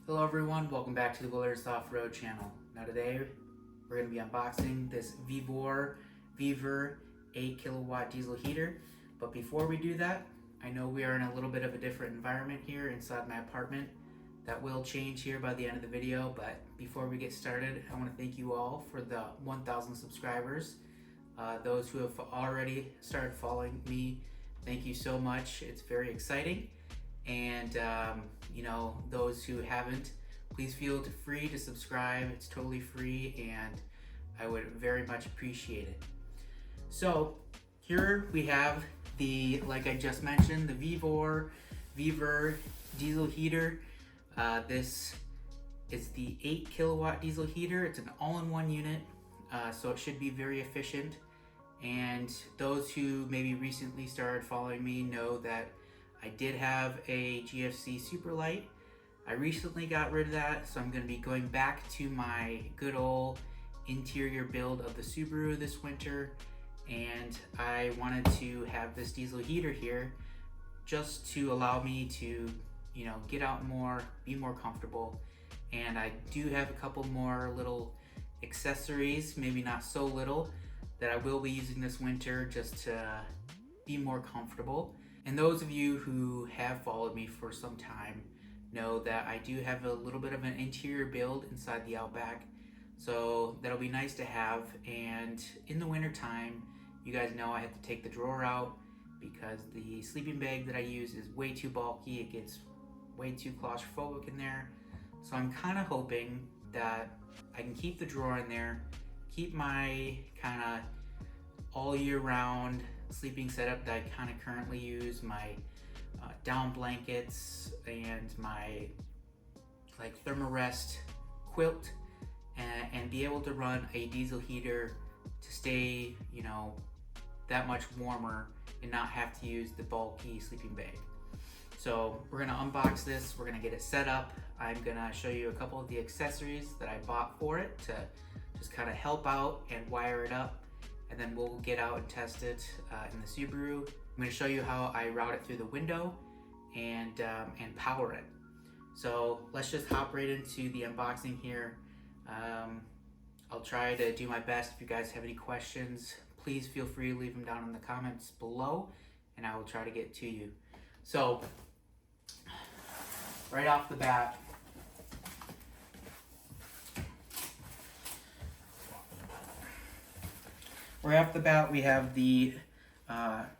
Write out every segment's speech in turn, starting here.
Hello everyone, welcome back to the Wilderness Offroad channel. Now today we're going to be unboxing this Vevor 8 kilowatt diesel heater. But before we do that, I know we are in a little bit of a different environment here inside my apartment. That will change here by the end of the video, but before we get started, I want to thank you all for the 1,000 subscribers. Those who have already started following me, thank you so much. It's very exciting. And those who haven't, please feel free to subscribe. It's totally free and I would very much appreciate it. So here we have the, like I just mentioned, the Vevor diesel heater. This is the 8 kilowatt diesel heater. It's an all-in-one unit, so it should be very efficient. And those who maybe recently started following me know that I did have a GFC Superlight. I recently got rid of that, so I'm going to be going back to my good old interior build of the Subaru this winter. And I wanted to have this diesel heater here just to allow me to, get out more, be more comfortable. And I do have a couple more little accessories, maybe not so little, that I will be using this winter just to be more comfortable. And those of you who have followed me for some time know that I do have a little bit of an interior build inside the Outback, so that'll be nice to have. And in the winter time, you guys know I have to take the drawer out because the sleeping bag that I use is way too bulky. It gets way too claustrophobic in there. So I'm kind of hoping that I can keep the drawer in there, keep my kind of all year round sleeping setup that I kind of currently use, my down blankets and my thermarest quilt, and be able to run a diesel heater to stay that much warmer and not have to use the bulky sleeping bag. So we're gonna unbox this, we're gonna get it set up. I'm gonna show you a couple of the accessories that I bought for it to just kind of help out and wire it up. And then we'll get out and test it in the Subaru. I'm going to show you how I route it through the window and power it. So let's just hop right into the unboxing here. I'll try to do my best. If you guys have any questions, please feel free to leave them down in the comments below and I will try to get to you. So right off the bat, we have the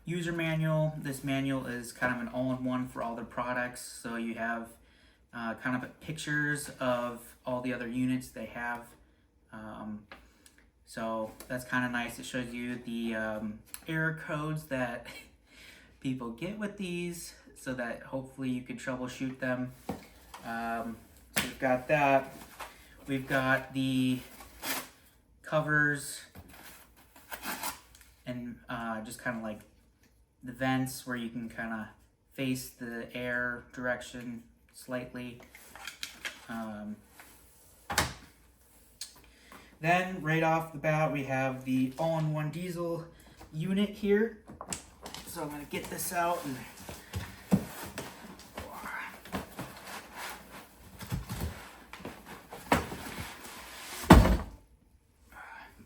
user manual. This manual is kind of an all-in-one for all their products. So you have kind of pictures of all the other units they have. So that's kind of nice. It shows you the error codes that people get with these so that hopefully you can troubleshoot them. So we've got that. We've got the covers and just kind of like the vents where you can kind of face the air direction slightly. Then right off the bat we have the all-in-one diesel unit here. So I'm going to get this out and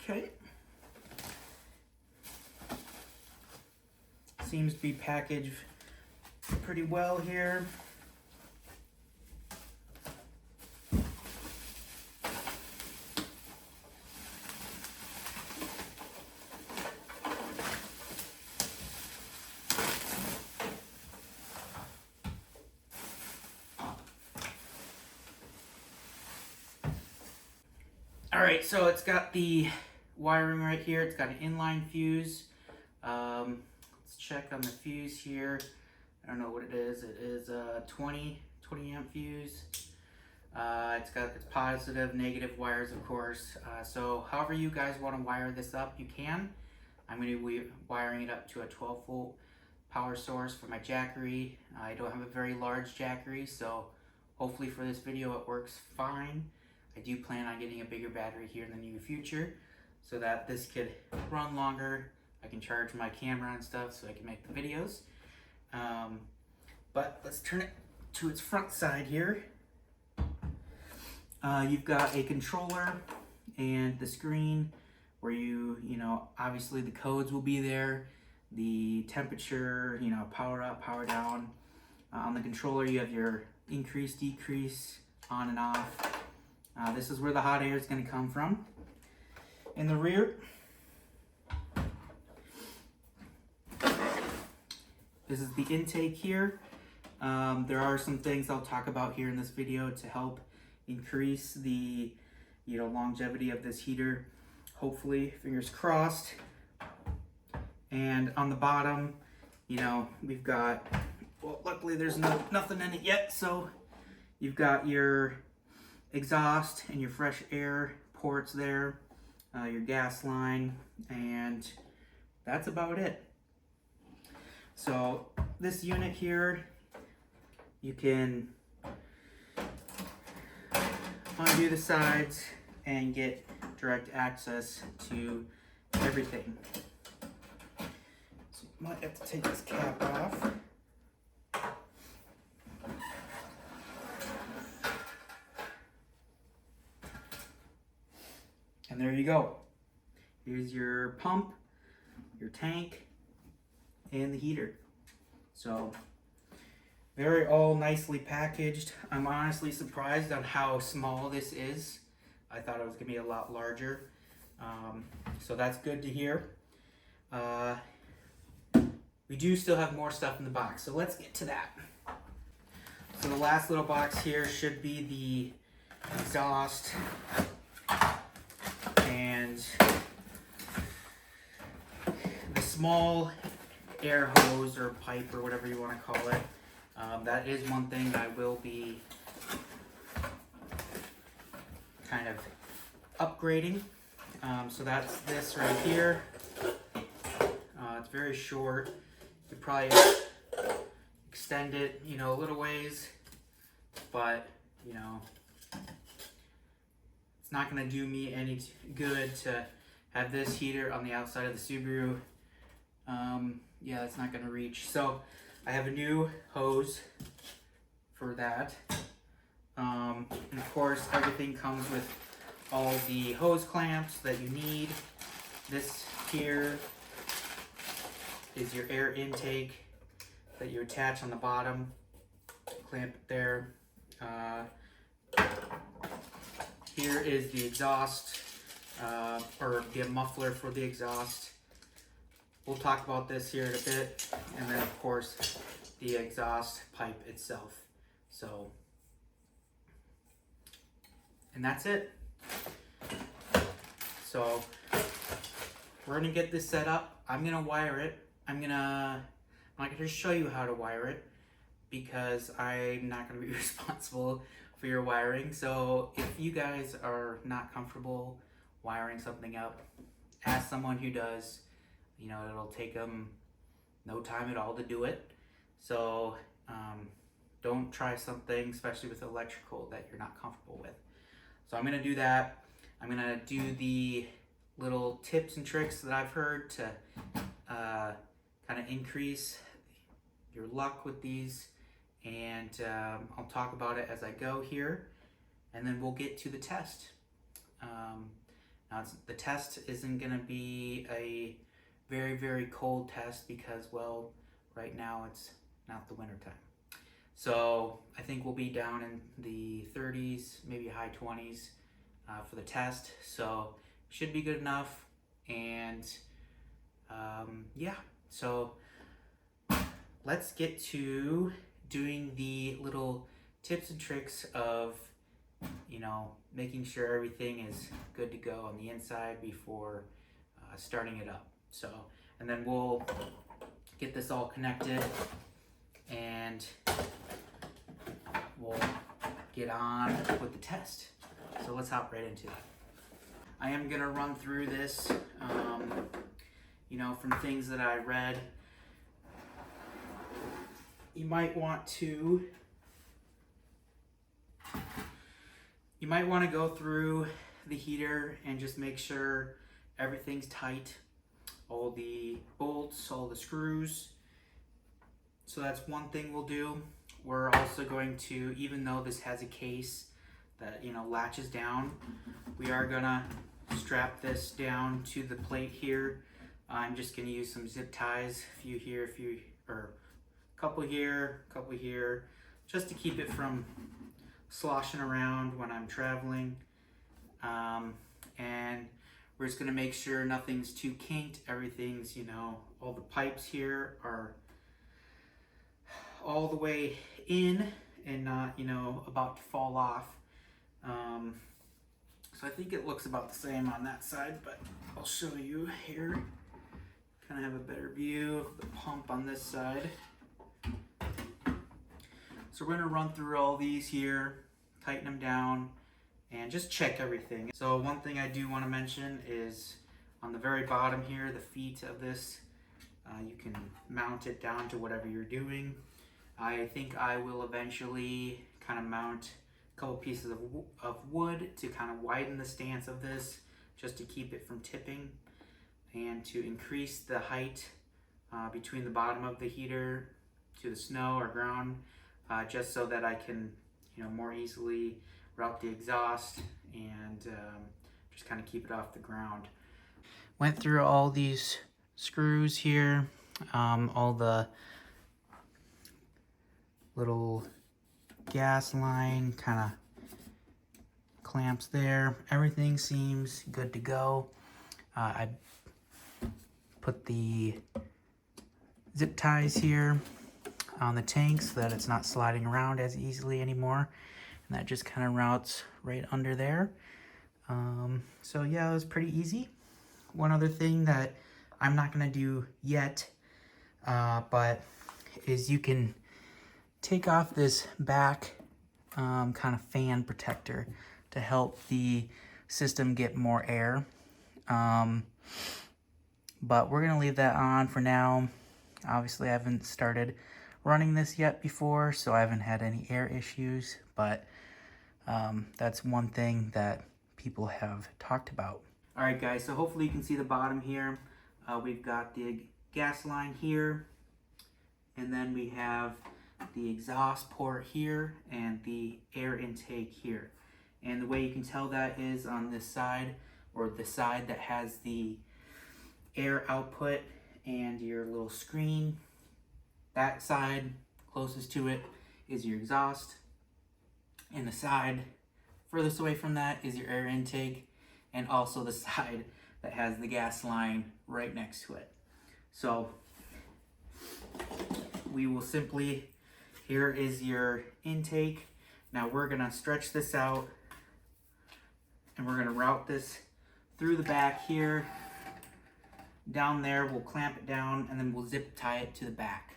okay. Seems to be packaged pretty well here. All right, so it's got the wiring right here. It's got an inline fuse. Let's check on the fuse here. I don't know what it is. It is a 20 amp fuse. It's got its positive, negative wires, of course. So however you guys want to wire this up, you can. I'm going to be wiring it up to a 12 volt power source for my jackery. I don't have a very large jackery, so hopefully for this video it works fine. I do plan on getting a bigger battery here in the near future so that this could run longer. I can charge my camera and stuff so I can make the videos. But let's turn it to its front side here. You've got a controller and the screen where you know, obviously the codes will be there, the temperature, you know, power up, power down. On the controller, you have your increase, decrease, on and off. This is where the hot air is going to come from. In the rear, this is the intake here. There are some things I'll talk about here in this video to help increase the, you know, longevity of this heater. Hopefully, fingers crossed. And on the bottom, you know, we've got, well, luckily there's nothing in it yet, so you've got your exhaust and your fresh air ports there, your gas line, and that's about it. So this unit here, you can undo the sides and get direct access to everything. So you might have to take this cap off. And there you go. Here's your pump, your tank, and the heater. So very all nicely packaged. I'm honestly surprised on how small this is. I thought it was gonna be a lot larger. So that's good to hear. We do still have more stuff in the box, so let's get to that. So the last little box here should be the exhaust and the small air hose or pipe or whatever you want to call it. That is one thing that I will be kind of upgrading. So that's this right here. It's very short. You could probably extend it, you know, a little ways, but you know, it's not going to do me any good to have this heater on the outside of the Subaru. Yeah, it's not going to reach. So I have a new hose for that. And of course, everything comes with all the hose clamps that you need. This here is your air intake that you attach on the bottom. Clamp it there. Here is the exhaust, or the muffler for the exhaust. We'll talk about this here in a bit. And then of course, the exhaust pipe itself. So, and that's it. So, we're gonna get this set up. I'm gonna wire it. I'm not gonna show you how to wire it because I'm not gonna be responsible for your wiring. So if you guys are not comfortable wiring something up, ask someone who does. You know, it'll take them no time at all to do it. So don't try something, especially with electrical, that you're not comfortable with. So I'm gonna do that. I'm gonna do the little tips and tricks that I've heard to kind of increase your luck with these, and I'll talk about it as I go here, and then we'll get to the test. Now the test isn't gonna be a very, very cold test because, well, right now it's not the winter time. So I think we'll be down in the 30s, maybe high 20s for the test. So should be good enough. And yeah, so let's get to doing the little tips and tricks of, you know, making sure everything is good to go on the inside before starting it up. So, and then we'll get this all connected and we'll get on with the test. So let's hop right into that. I am gonna run through this, you know, from things that I read. You might want to go through the heater and just make sure everything's tight. All the bolts, all the screws. So that's one thing we'll do. We're also going to, even though this has a case, that, you know, latches down. We are gonna strap this down to the plate here. I'm just gonna use some zip ties, a few here, or a couple here, just to keep it from sloshing around when I'm traveling. And we're just gonna make sure nothing's too kinked. Everything's, you know, all the pipes here are all the way in and not, you know, about to fall off. So I think it looks about the same on that side, but I'll show you here. Kind of have a better view of the pump on this side. So we're gonna run through all these here, tighten them down, and just check everything. So one thing I do want to mention is on the very bottom here, the feet of this, you can mount it down to whatever you're doing. I think I will eventually kind of mount a couple pieces of wood to kind of widen the stance of this, just to keep it from tipping and to increase the height between the bottom of the heater to the snow or ground, just so that I can, you know, more easily route the exhaust and just kind of keep it off the ground. Went through all these screws here, all the little gas line kind of clamps there. Everything seems good to go. I put the zip ties here on the tank so that it's not sliding around as easily anymore. And that just kind of routes right under there. So yeah, it was pretty easy. One other thing that I'm not gonna do yet, but is you can take off this back kind of fan protector to help the system get more air. But we're gonna leave that on for now. Obviously I haven't started running this yet before, so I haven't had any air issues, but that's one thing that people have talked about. All right guys, so hopefully you can see the bottom here. We've got the gas line here, and then we have the exhaust port here and the air intake here. And the way you can tell that is on this side, or the side that has the air output and your little screen. That side closest to it is your exhaust, and the side furthest away from that is your air intake, and also the side that has the gas line right next to it. So we will simply, here is your intake. Now we're gonna stretch this out and we're gonna route this through the back here. Down there, we'll clamp it down and then we'll zip tie it to the back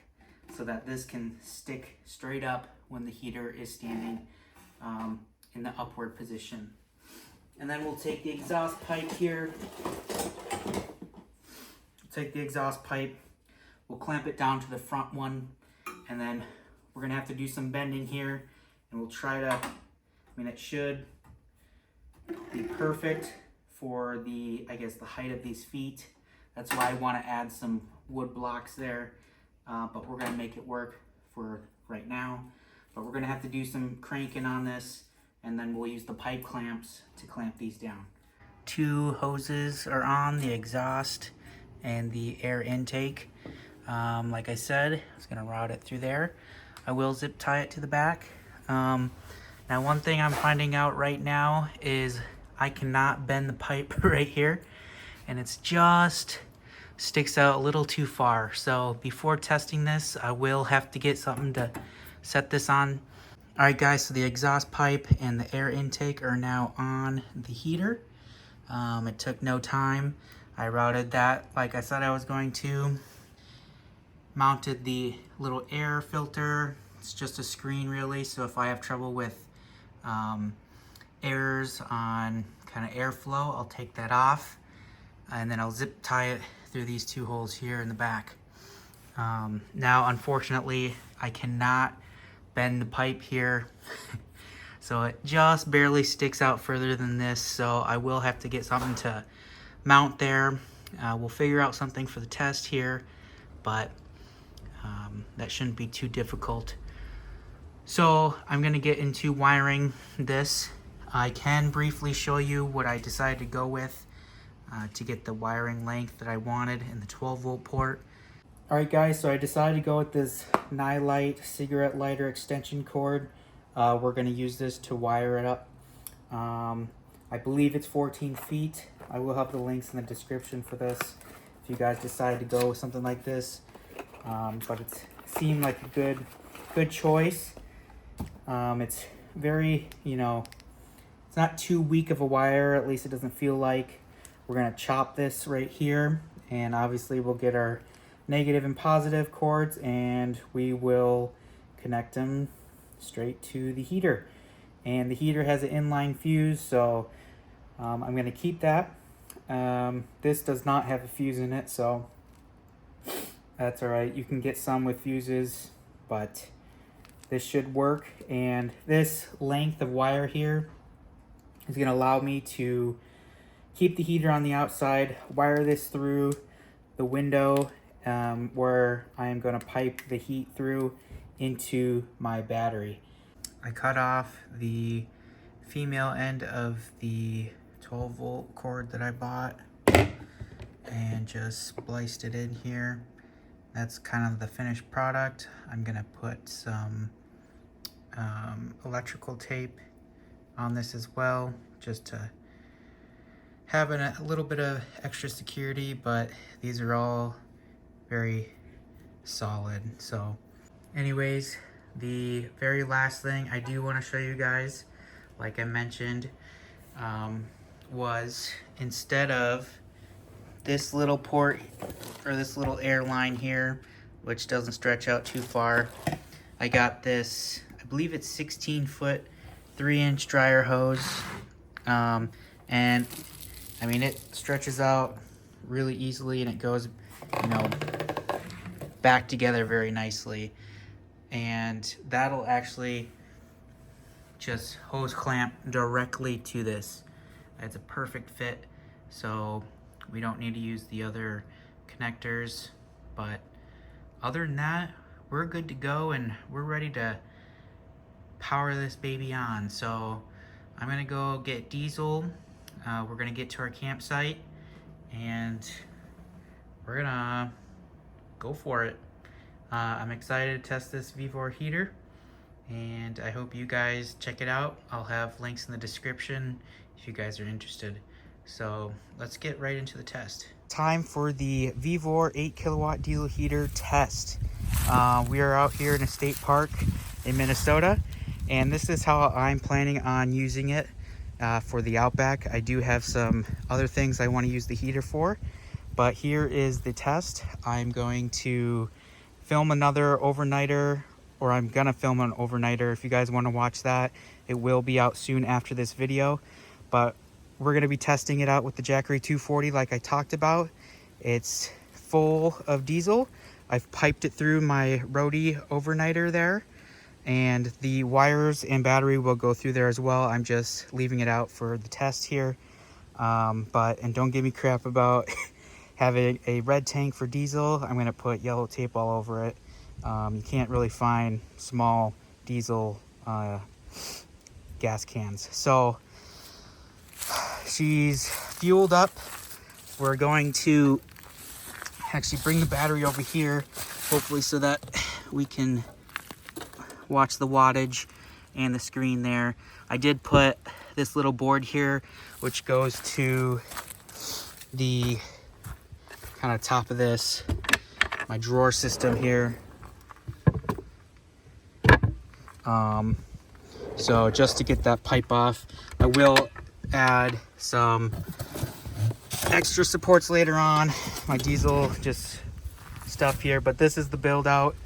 so that this can stick straight up when the heater is standing in the upward position. And then we'll take the exhaust pipe here. Take the exhaust pipe, we'll clamp it down to the front one, and then we're gonna have to do some bending here, and we'll try to, it should be perfect for the, I guess, the height of these feet. That's why I want to add some wood blocks there, but we're gonna make it work for right now. But we're gonna have to do some cranking on this, and then we'll use the pipe clamps to clamp these down. Two hoses are on, the exhaust and the air intake. Like I said, I was gonna route it through there. I will zip tie it to the back. Now one thing I'm finding out right now is I cannot bend the pipe right here, and it's just sticks out a little too far. So before testing this, I will have to get something to set this on. All right guys, so the exhaust pipe and the air intake are now on the heater. It took no time. I routed that like I said I was going to. Mounted the little air filter. It's just a screen really, so if I have trouble with errors on kind of airflow, I'll take that off. And then I'll zip tie it through these two holes here in the back. Now unfortunately I cannot bend the pipe here. So it just barely sticks out further than this, so I will have to get something to mount there. We'll figure out something for the test here, but that shouldn't be too difficult. So I'm gonna get into wiring this I can briefly show you what I decided to go with to get the wiring length that I wanted in the 12-volt port. Alright guys, so I decided to go with this Nylite cigarette lighter extension cord. We're going to use this to wire it up. I believe it's 14 feet. I will have the links in the description for this if you guys decide to go with something like this. But it seemed like a good choice. It's very, it's not too weak of a wire, at least it doesn't feel like. We're going to chop this right here, and obviously we'll get our negative and positive cords, and we will connect them straight to the heater. And the heater has an inline fuse, so I'm going to keep that. This does not have a fuse in it, so that's alright. You can get some with fuses, but this should work. And this length of wire here is going to allow me to keep the heater on the outside, wire this through the window where I am going to pipe the heat through into my battery. I cut off the female end of the 12-volt cord that I bought and just spliced it in here. That's kind of the finished product. I'm going to put some electrical tape on this as well, just to have a little bit of extra security, but these are all very solid. So anyways, the very last thing I do want to show you guys, like I mentioned, was instead of this little port or this little air line here, which doesn't stretch out too far, I got this, I believe it's 16-foot 3-inch dryer hose, and I mean, it stretches out really easily, and it goes, back together very nicely. And that'll actually just hose clamp directly to this. It's a perfect fit, so we don't need to use the other connectors. But other than that, we're good to go, and we're ready to power this baby on. So I'm gonna go get diesel. We're gonna get to our campsite, and we're gonna go for it. I'm excited to test this Vevor heater, and I hope you guys check it out. I'll have links in the description if you guys are interested. So let's get right into the test. Time for the Vevor 8-kilowatt diesel heater test. We are out here in a state park in Minnesota, and this is how I'm planning on using it for the Outback. I do have some other things I want to use the heater for, but here is the test. I'm going to film another overnighter, or I'm gonna film an overnighter. If you guys want to watch that, it will be out soon after this video. But we're gonna be testing it out with the Jackery 240 like I talked about. It's full of diesel. I've piped it through my Roadie overnighter there, and the wires and battery will go through there as well. I'm just leaving it out for the test here. And don't give me crap about having a red tank for diesel. I'm gonna put yellow tape all over it. You can't really find small diesel gas cans. So she's fueled up. We're going to actually bring the battery over here, hopefully so that we can watch the wattage and the screen there. I did put this little board here, which goes to the kind of top of this, my drawer system here. So just to get that pipe off, I will add some extra supports later on, my diesel just stuff here, but this is the build out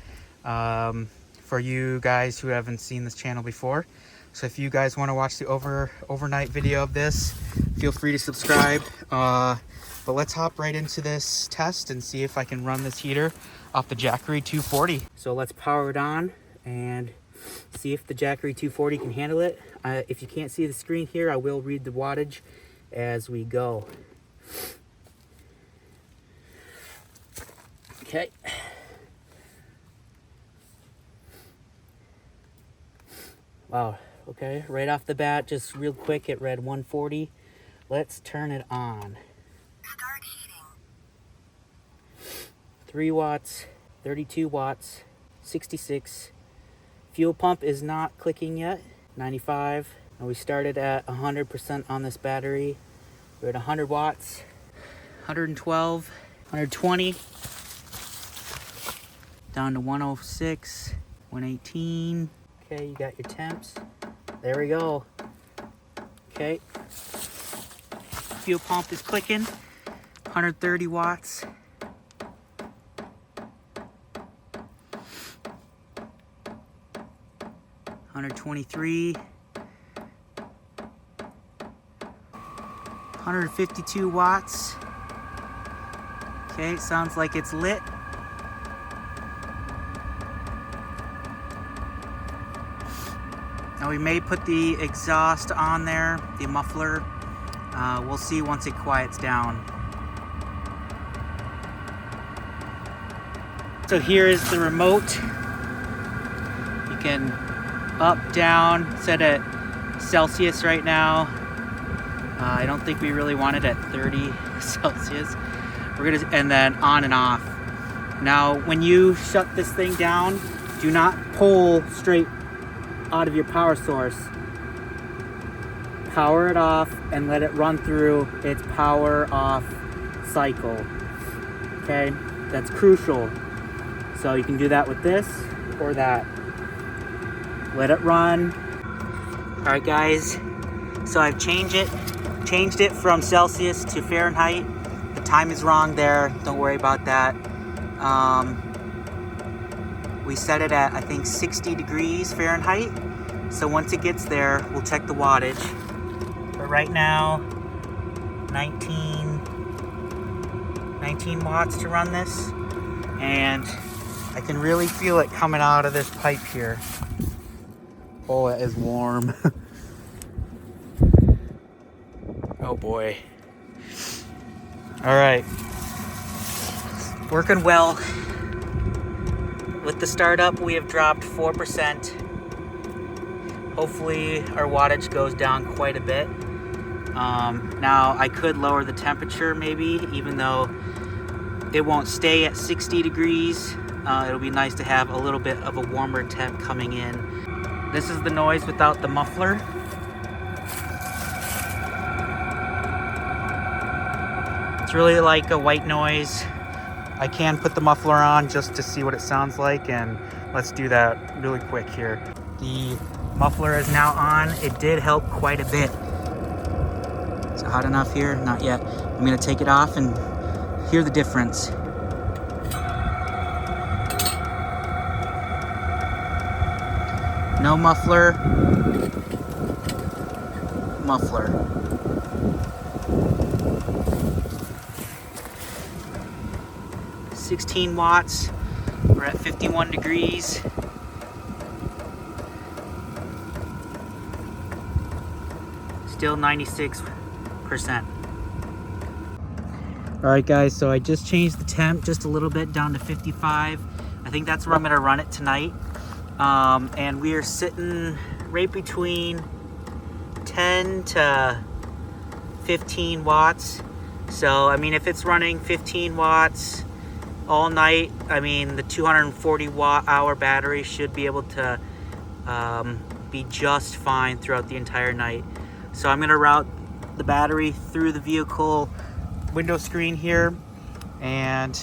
for you guys who haven't seen this channel before. So if you guys want to watch the overnight video of this, feel free to subscribe. But let's hop right into this test and see if I can run this heater off the Jackery 240. So let's power it on and see if the Jackery 240 can handle it. If you can't see the screen here, I will read the wattage as we go. Okay. Wow, Okay, right off the bat, just real quick, it read 140. Let's turn it on. Start heating. 3 watts, 32 watts, 66. Fuel pump is not clicking yet. 95. And we started at 100% on this battery. We're at 100 watts, 112, 120, down to 106, 118. Okay, you got your temps. There we go. Okay. Fuel pump is clicking. 130 watts. 123. 152 watts. Okay, sounds like it's lit. Now we may put the exhaust on there, the muffler. We'll see once it quiets down. So here is the remote. You can up, down, set at Celsius right now. I don't think we really want it at 30 Celsius. And then on and off. Now, when you shut this thing down, do not pull straight out of your power source. Power it off and let it run through its power off cycle. Okay, that's crucial. So you can do that with this or that. Let it run. All right, guys. So I've changed it from Celsius to Fahrenheit. The time is wrong there. Don't worry about that. We set it at, I think, 60 degrees Fahrenheit. So once it gets there, we'll check the wattage. But right now, 19 watts to run this. And I can really feel it coming out of this pipe here. Oh, it is warm. Oh boy. All right. Working well. With the startup, we have dropped 4%. Hopefully our wattage goes down quite a bit. Now I could lower the temperature maybe, even though it won't stay at 60 degrees. It'll be nice to have a little bit of a warmer temp coming in. This is the noise without the muffler. It's really like a white noise. I can put the muffler on just to see what it sounds like, and let's do that really quick here. The muffler is now on. It did help quite a bit. Is it hot enough here? Not yet. I'm gonna take it off and hear the difference. No muffler. Muffler. $16 watts. We're at 51 degrees. Still 96%. All right, guys, so I just changed the temp just a little bit down to 55. I think that's where I'm gonna run it tonight. And we are sitting right between 10 to 15 watts. So, I mean, if it's running 15 watts all night, I mean, the 240 watt hour battery should be able to be just fine throughout the entire night. So I'm gonna route the battery through the vehicle window screen here, and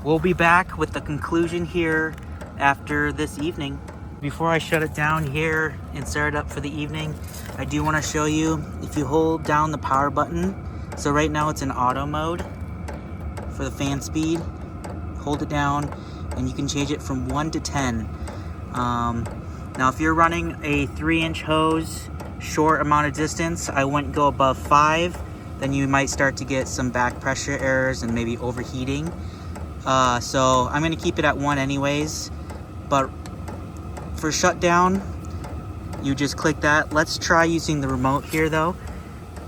we'll be back with the conclusion here after this evening. Before I shut it down here and start it up for the evening, I do want to show you, if you hold down the power button, so right now it's in auto mode for the fan speed, hold it down and you can change it from 1 to 10. Now if you're running a 3-inch hose, short amount of distance, I wouldn't go above 5. Then you might start to get some back pressure errors and maybe overheating. So I'm going to keep it at 1 anyways. But for shutdown, you just click that. Let's try using the remote here though,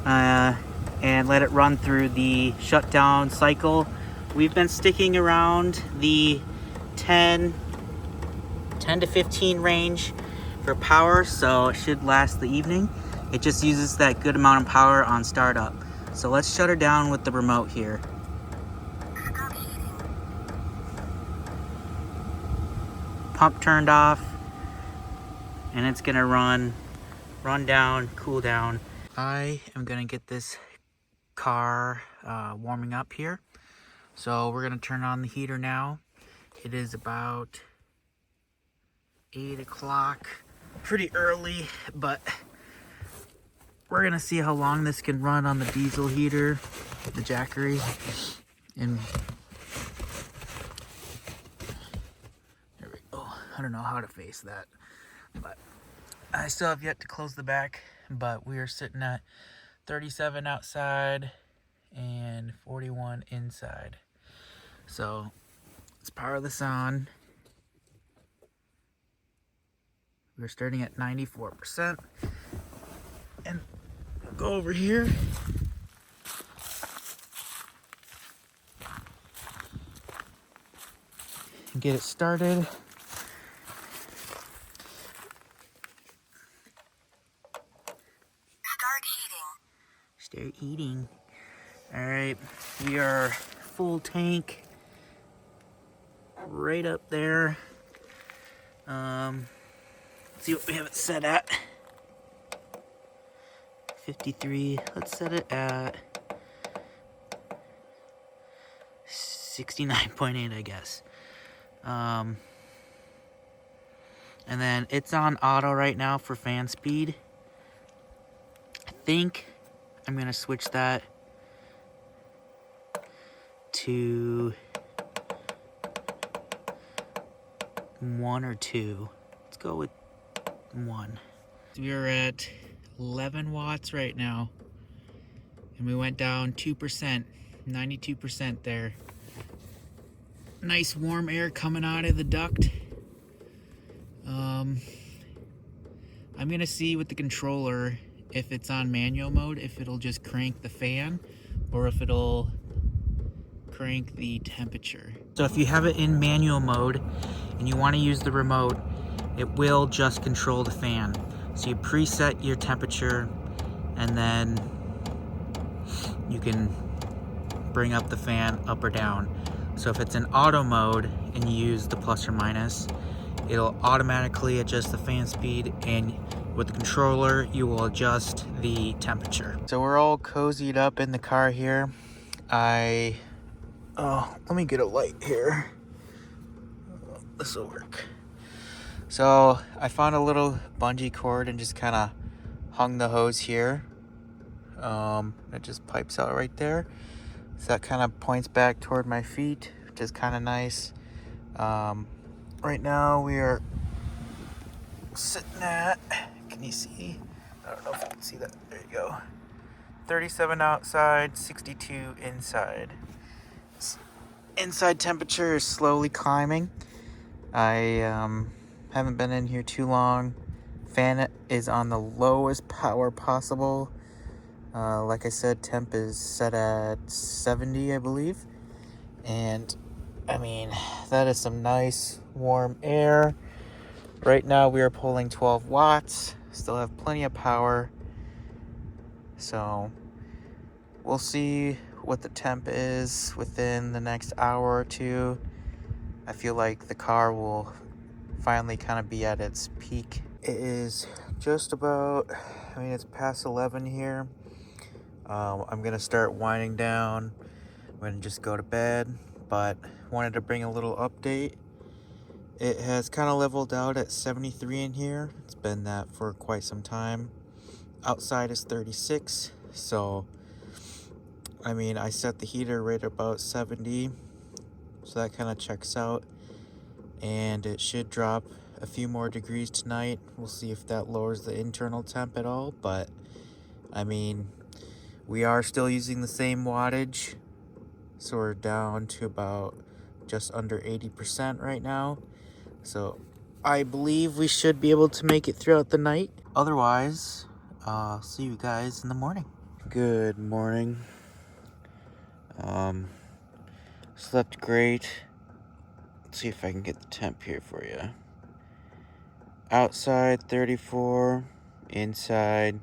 and let it run through the shutdown cycle. We've been sticking around the 10 to 15 range for power, so it should last the evening. It just uses that good amount of power on startup. So let's shut her down with the remote here. Start heating. Pump turned off, and it's gonna run down, cool down. I am gonna get this car warming up here. So we're gonna turn on the heater now. It is about 8 o'clock, pretty early, but we're gonna see how long this can run on the diesel heater, the Jackery. And there we go. I don't know how to face that, but I still have yet to close the back, but we are sitting at 37 outside and 41 inside. So let's power this on. We're starting at 94%. And we'll go over here. And get it started. Start eating. All right, we are full tank. Right up there. Let's see what we have it set at. 53. Let's set it at 69.8, I guess. And then it's on auto right now for fan speed. I think I'm gonna switch that to 1 or 2. Let's go with 1. We are at 11 watts right now, and we went down 2%, 92% there. Nice warm air coming out of the duct. I'm gonna see with the controller if it's on manual mode, if it'll just crank the fan or if it'll crank the temperature. So if you have it in manual mode and you want to use the remote, it will just control the fan. So you preset your temperature and then you can bring up the fan up or down. So if it's in auto mode and you use the plus or minus, it'll automatically adjust the fan speed, and with the controller you will adjust the temperature. So we're all cozied up in the car here. Let me get a light here. This will work. So I found a little bungee cord and just kind of hung the hose here. It just pipes out right there. So that kind of points back toward my feet, which is kind of nice. Right now we are sitting at, can you see? I don't know if you can see that. There you go. 37 outside, 62 inside. Inside temperature is slowly climbing. I haven't been in here too long. Fan is on the lowest power possible. Like I said, temp is set at 70, I believe. And I mean, that is some nice warm air. Right now we are pulling 12 watts. Still have plenty of power. So we'll see what the temp is within the next hour or two. I feel like the car will finally kind of be at its peak. It is just about, it's past 11 here. I'm gonna start winding down. I'm gonna just go to bed, but wanted to bring a little update. It has kind of leveled out at 73 in here. It's been that for quite some time. Outside is 36, so I set the heater right about 70, so that kind of checks out, and it should drop a few more degrees tonight. We'll see if that lowers the internal temp at all, but we are still using the same wattage, so we're down to about just under 80% right now. So I believe we should be able to make it throughout the night. Otherwise, see you guys in the morning. Good morning. Slept great. Let's see if I can get the temp here for you. Outside 34, inside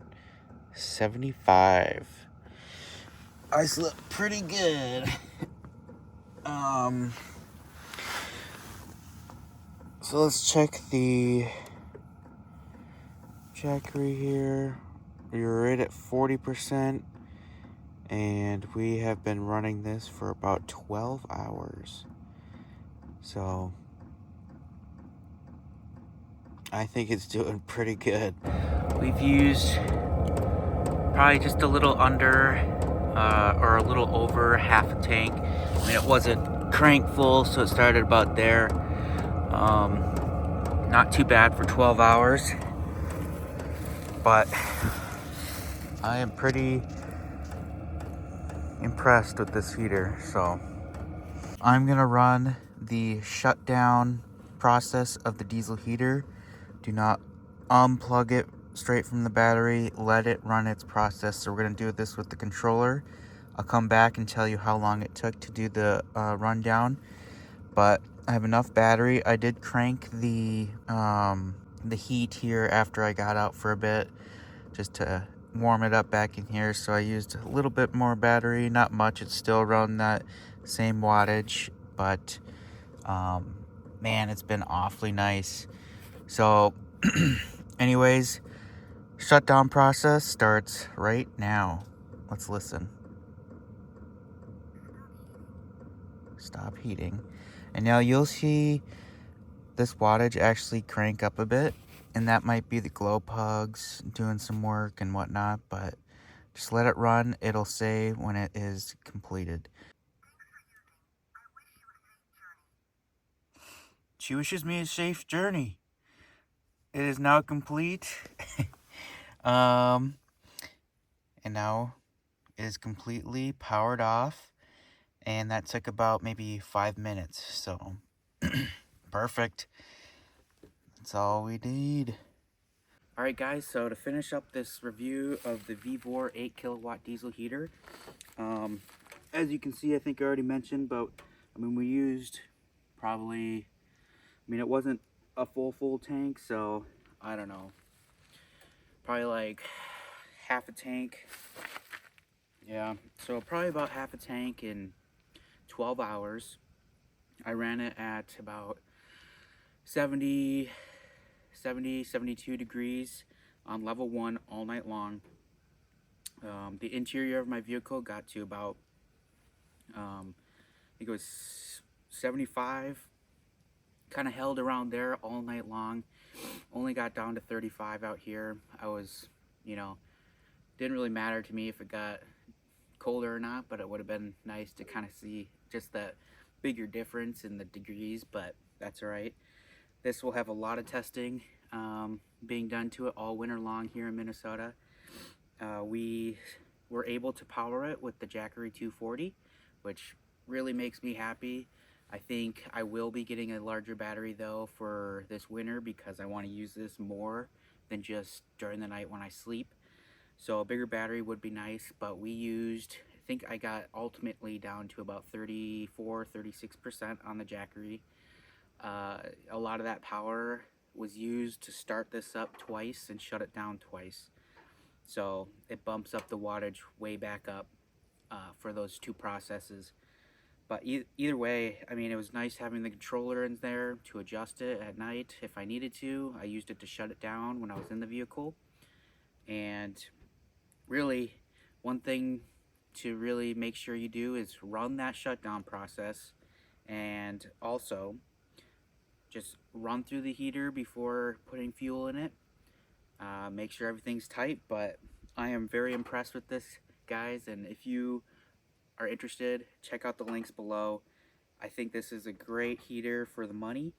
75. Ice look pretty good. So let's check the jackery here. We're right at 40%, and we have been running this for about 12 hours. So I think it's doing pretty good. We've used probably just a little under or a little over half a tank. I mean, it wasn't crank full, so it started about there. Not too bad for 12 hours, but I am pretty impressed with this heater. So I'm gonna run the shutdown process of the diesel heater. Do not unplug it straight from the battery. Let it run its process. So we're gonna do this with the controller. I'll come back and tell you how long it took to do the rundown. But I have enough battery. I did crank the heat here after I got out for a bit, just to warm it up back in here. So I used a little bit more battery, not much. It's still around that same wattage, but man, it's been awfully nice. So anyways, shutdown process starts right now. Let's listen. Stop heating. And now you'll see this wattage actually crank up a bit, and that might be the glow plugs doing some work and whatnot, but just let it run. It'll say when it is completed. She wishes me a safe journey. It is now complete. And now it is completely powered off, and that took about maybe 5 minutes. So perfect. That's all we need. All right, guys, so to finish up this review of the Vevor 8 kilowatt diesel heater, as you can see, I think I already mentioned, but I mean, we used probably, I mean, it wasn't a full tank, so I don't know, probably like half a tank. Yeah, so probably about half a tank in 12 hours. I ran it at about 72 degrees on level 1 all night long. The interior of my vehicle got to about, I think it was 75, kind of held around there all night long. Only got down to 35 out here. I was, didn't really matter to me if it got colder or not, but it would have been nice to kind of see just that bigger difference in the degrees, but that's all right. This will have a lot of testing being done to it all winter long here in Minnesota. We were able to power it with the Jackery 240, which really makes me happy. I think I will be getting a larger battery though for this winter because I want to use this more than just during the night when I sleep. So a bigger battery would be nice, but we used, I think I got ultimately down to about 34-36% on the Jackery. A lot of that power was used to start this up twice and shut it down twice. So it bumps up the wattage way back up for those two processes. But either way, I mean, it was nice having the controller in there to adjust it at night if I needed to. I used it to shut it down when I was in the vehicle. And really, one thing to really make sure you do is run that shutdown process, and also just run through the heater before putting fuel in it. Make sure everything's tight, but I am very impressed with this, guys, and if you are interested, check out the links below. I think this is a great heater for the money.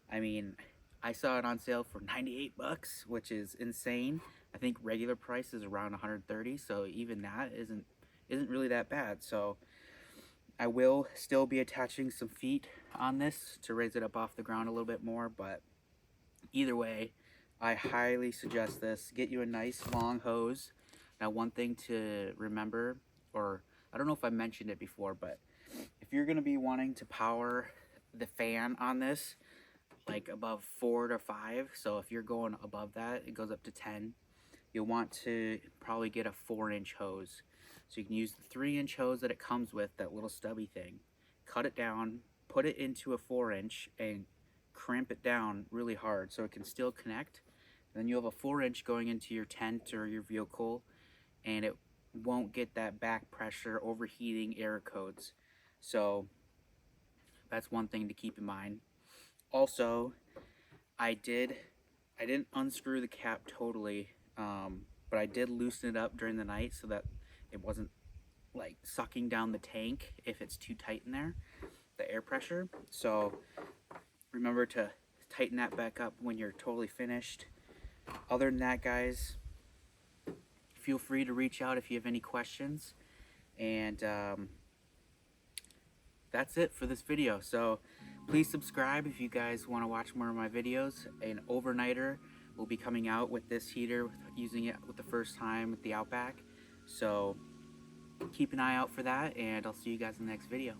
I mean, I saw it on sale for 98 bucks, which is insane. I think regular price is around 130, so even that isn't really that bad. So I will still be attaching some feet on this to raise it up off the ground a little bit more, but either way, I highly suggest this. Get you a nice long hose. Now, one thing to remember, or I don't know if I mentioned it before, but if you're going to be wanting to power the fan on this, like above 4 to 5. So if you're going above that, it goes up to 10. You'll want to probably get a 4-inch hose. So you can use the 3-inch hose that it comes with, that little stubby thing. Cut it down, put it into a 4-inch, and cramp it down really hard so it can still connect. Then you have a 4-inch going into your tent or your vehicle, and it won't get that back pressure, overheating, error codes. So that's one thing to keep in mind. Also, I didn't unscrew the cap totally, but I did loosen it up during the night so that it wasn't like sucking down the tank if it's too tight in there, the air pressure. So remember to tighten that back up when you're totally finished. Other than that, guys, feel free to reach out if you have any questions. And that's it for this video. So please subscribe if you guys want to watch more of my videos. An overnighter will be coming out with this heater, using it with the first time with the Outback. So keep an eye out for that, and I'll see you guys in the next video.